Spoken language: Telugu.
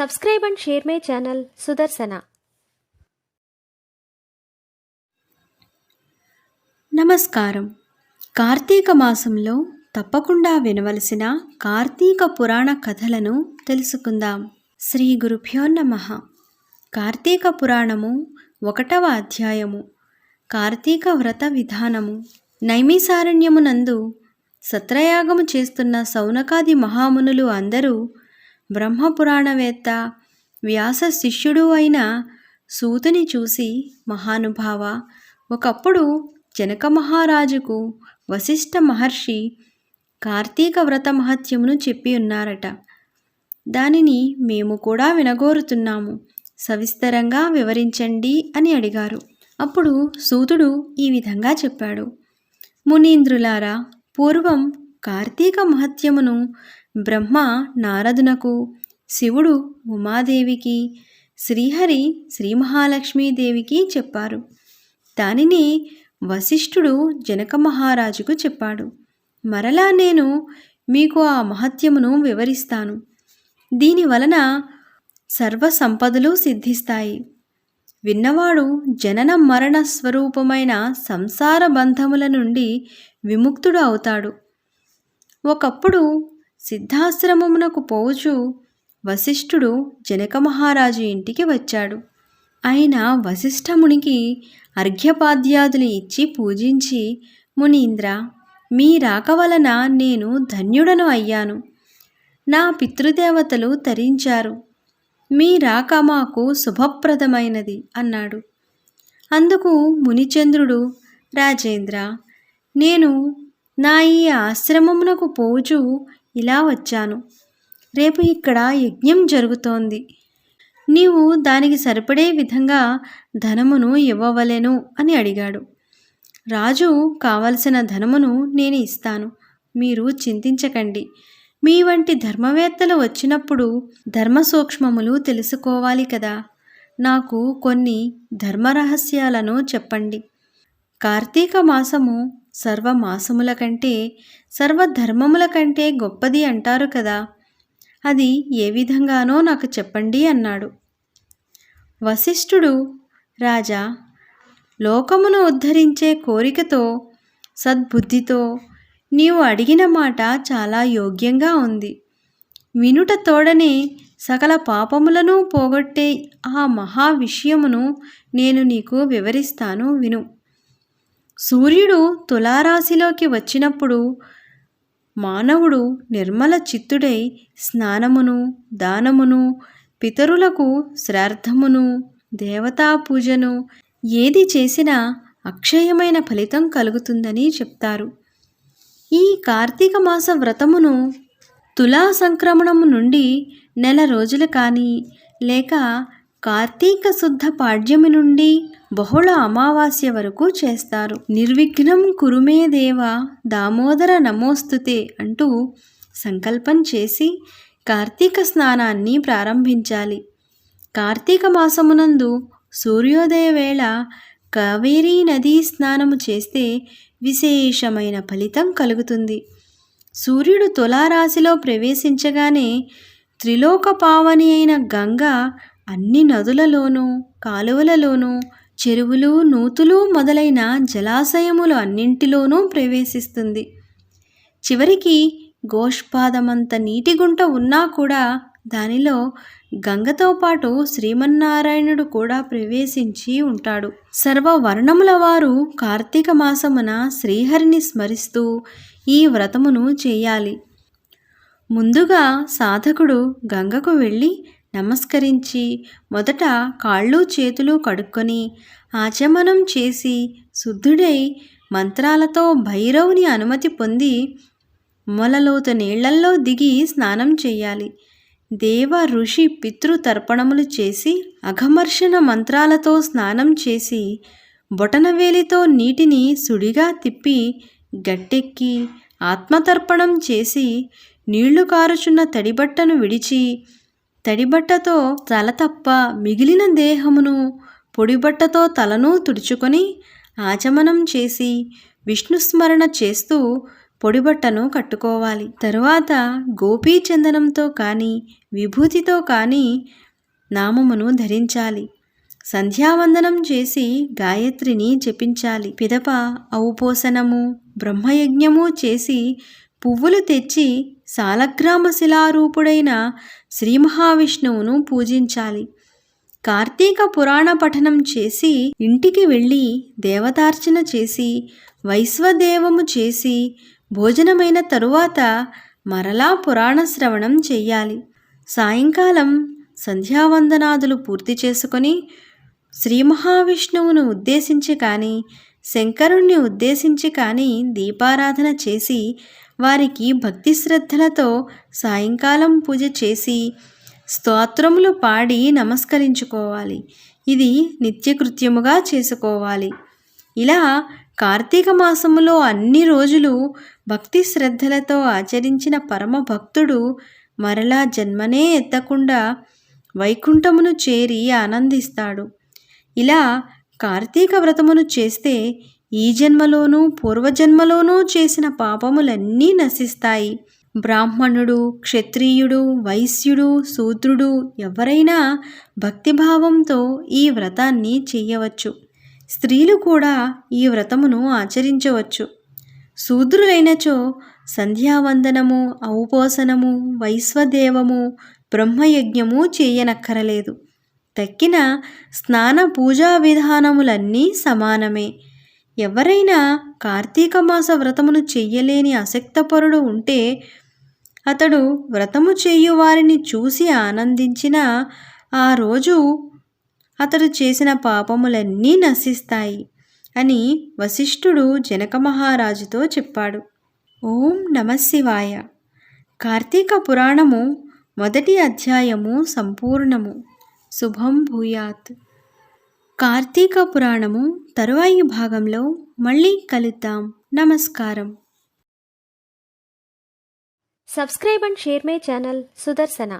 Subscribe and share my channel Sudarsana. నమస్కారం. కార్తీక మాసంలో తప్పకుండా వినవలసిన కార్తీక పురాణ కథలను తెలుసుకుందాం. శ్రీ గురుభ్యో నమః. కార్తీక పురాణము 1వ అధ్యాయము. కార్తీక వ్రత విధానము. నైమిసారణ్యమునందు సత్రయాగము చేస్తున్న సౌనకాది మహామునులు అందరూ బ్రహ్మపురాణవేత్త వ్యాస శిష్యుడు అయిన సూతుని చూసి, మహానుభావ, ఒకప్పుడు జనక మహారాజుకు వశిష్ఠ మహర్షి కార్తీక వ్రత మహత్యమును చెప్పి ఉన్నారట. దానిని మేము కూడా వినగోరుతున్నాము, సవిస్తరంగా వివరించండి అని అడిగారు. అప్పుడు సూతుడు ఈ విధంగా చెప్పాడు. మునీంద్రులారా, పూర్వం కార్తీక మహత్యమును బ్రహ్మ నారదునకు, శివుడు ఉమాదేవికి, శ్రీహరి శ్రీ మహాలక్ష్మీదేవికి చెప్పారు. దానిని వశిష్ఠుడు జనక మహారాజుకు చెప్పాడు. మరలా నేను మీకు ఆ మహత్యమును వివరిస్తాను. దీనివలన సర్వ సంపదలు సిద్ధిస్తాయి. విన్నవాడు జనన మరణ స్వరూపమైన సంసార బంధముల నుండి విముక్తుడు అవుతాడు. ఒకప్పుడు సిద్ధాశ్రమమునకు పోవుచు వశిష్ఠుడు జనక మహారాజు ఇంటికి వచ్చాడు. ఆయన వశిష్ఠమునికి అర్ఘ్యపాద్యాదులు ఇచ్చి పూజించి, మునీంద్ర, మీ రాక వలన నేను ధన్యుడను అయ్యాను. నా పితృదేవతలు తరించారు. మీ రాక మాకు శుభప్రదమైనది అన్నాడు. అందుకు మునిచంద్రుడు, రాజేంద్ర, నేను నా ఈ ఆశ్రమమునకు పోవుచు ఇలా వచ్చాను. రేపు ఇక్కడ యజ్ఞం జరుగుతోంది. నీవు దానికి సరిపడే విధంగా ధనమును ఇవ్వవలెను అని అడిగాడు. రాజు కావలసిన ధనమును నేను ఇస్తాను, మీరు చింతించకండి. మీ వంటి ధర్మవేత్తలు వచ్చినప్పుడు ధర్మ సూక్ష్మములు తెలుసుకోవాలి కదా. నాకు కొన్ని ధర్మరహస్యాలను చెప్పండి. కార్తీక మాసము సర్వమాసముల కంటే, సర్వధర్మముల కంటే గొప్పది అంటారు కదా. అది ఏ విధంగానో నాకు చెప్పండి అన్నాడు. వశిష్ఠుడు, రాజా, లోకమును ఉద్ధరించే కోరికతో, సద్బుద్ధితో నీవు అడిగిన మాట చాలా యోగ్యంగా ఉంది. వినుట తోడనే సకల పాపములను పోగొట్టే ఆ మహా విషయమును నేను నీకు వివరిస్తాను, విను. సూర్యుడు తులారాశిలోకి వచ్చినప్పుడు మానవుడు నిర్మల చిత్తుడై స్నానమును, దానమును, పితరులకు శ్రాద్ధమును, దేవతా పూజను ఏది చేసినా అక్షయమైన ఫలితం కలుగుతుందని చెప్తారు. ఈ కార్తీక మాస వ్రతమును తులా సంక్రమణము నుండి నెల రోజులు కానీ, లేక కార్తీక శుద్ధ పాడ్యమి నుండి బహుళ అమావాస్య వరకు చేస్తారు. నిర్విఘ్నం కురుమే దేవ దామోదర నమోస్తుతే అంటూ సంకల్పం చేసి కార్తీక స్నానాన్ని ప్రారంభించాలి. కార్తీక మాసమునందు సూర్యోదయ వేళ కావేరీ నదీ స్నానము చేస్తే విశేషమైన ఫలితం కలుగుతుంది. సూర్యుడు తులారాశిలో ప్రవేశించగానే త్రిలోక పావని అయిన గంగ అన్ని నదులలోనూ, కాలువలలోనూ, చెరువులు, నూతులు మొదలైన జలాశయములు అన్నింటిలోనూ ప్రవేశిస్తుంది. చివరికి గోష్పాదమంత నీటి గుంట ఉన్నా కూడా దానిలో గంగతో పాటు శ్రీమన్నారాయణుడు కూడా ప్రవేశించి ఉంటాడు. సర్వవర్ణముల వారు కార్తీక మాసమున శ్రీహరిని స్మరిస్తూ ఈ వ్రతమును చేయాలి. ముందుగా సాధకుడు గంగకు వెళ్ళి నమస్కరించి మొదట కాళ్ళు చేతులు కడుక్కొని ఆచమనం చేసి శుద్ధుడై మంత్రాలతో భైరవుని అనుమతి పొంది మొలలోతు నీళ్లల్లో దిగి స్నానం చేయాలి. దేవ ఋషి పితృ తర్పణములు చేసి అఘమర్షణ మంత్రాలతో స్నానం చేసి బొటనవేలితో నీటిని సుడిగా తిప్పి గట్టెక్కి ఆత్మతర్పణం చేసి నీళ్లు కారుచున్న తడిబట్టను విడిచి తడిబట్టతో తల తప్ప మిగిలిన దేహమును పొడిబట్టతో తలను తుడుచుకొని ఆచమనం చేసి విష్ణుస్మరణ చేస్తూ పొడిబట్టను కట్టుకోవాలి. తరువాత గోపీచందనంతో కానీ విభూతితో కానీ నామమును ధరించాలి. సంధ్యావందనం చేసి గాయత్రిని జపించాలి. పిదప ఔపోసనము బ్రహ్మయజ్ఞము చేసి పువ్వులు తెచ్చి సాలగ్రామ శిలారూపుడైన శ్రీ మహావిష్ణువును పూజించాలి. కార్తీక పురాణ పఠనం చేసి ఇంటికి వెళ్ళి దేవతార్చన చేసి వైశ్వదేవము చేసి భోజనమైన తరువాత మరలా పురాణ శ్రవణం చెయ్యాలి. సాయంకాలం సంధ్యావందనాదులు పూర్తి చేసుకొని శ్రీ మహావిష్ణువును ఉద్దేశించి కానీ శంకరుణ్ణి ఉద్దేశించి కానీ దీపారాధన చేసి వారికి భక్తి శ్రద్ధలతో సాయంకాలం పూజ చేసి స్తోత్రములు పాడి నమస్కరించుకోవాలి. ఇది నిత్యకృత్యముగా చేసుకోవాలి. ఇలా కార్తీక మాసములో అన్ని రోజులు భక్తి శ్రద్ధలతో ఆచరించిన పరమ భక్తుడు మరలా జన్మనే ఎత్తకుండా వైకుంఠమును చేరి ఆనందిస్తాడు. ఇలా కార్తీక వ్రతమును చేస్తే ఈ జన్మలోనూ పూర్వజన్మలోనూ చేసిన పాపములన్నీ నశిస్తాయి. బ్రాహ్మణుడు, క్షత్రియుడు, వైశ్యుడు, శూద్రుడు ఎవరైనా భక్తిభావంతో ఈ వ్రతాన్ని చెయ్యవచ్చు. స్త్రీలు కూడా ఈ వ్రతమును ఆచరించవచ్చు. శూద్రులైనచో సంధ్యావందనము, ఔపోసనము, వైశ్వదేవము, బ్రహ్మయజ్ఞము చేయనక్కరలేదు. తక్కిన స్నాన పూజా విధానములన్నీ సమానమే. ఎవరైనా కార్తీక మాస వ్రతమును చెయ్యలేని అసక్తపరుడు ఉంటే అతడు వ్రతము చేయు వారిని చూసి ఆనందించిన ఆ రోజు అతడు చేసిన పాపములన్నీ నశిస్తాయి అని వశిష్ఠుడు జనక మహారాజుతో చెప్పాడు. ఓం నమఃశివాయ. కార్తీక పురాణము 1వ అధ్యాయము సంపూర్ణము. శుభం భూయాత్. కార్తీక పురాణము తరువాయి భాగంలో మళ్ళీ కలుద్దాం. నమస్కారం. Subscribe and share my channel Sudarsana.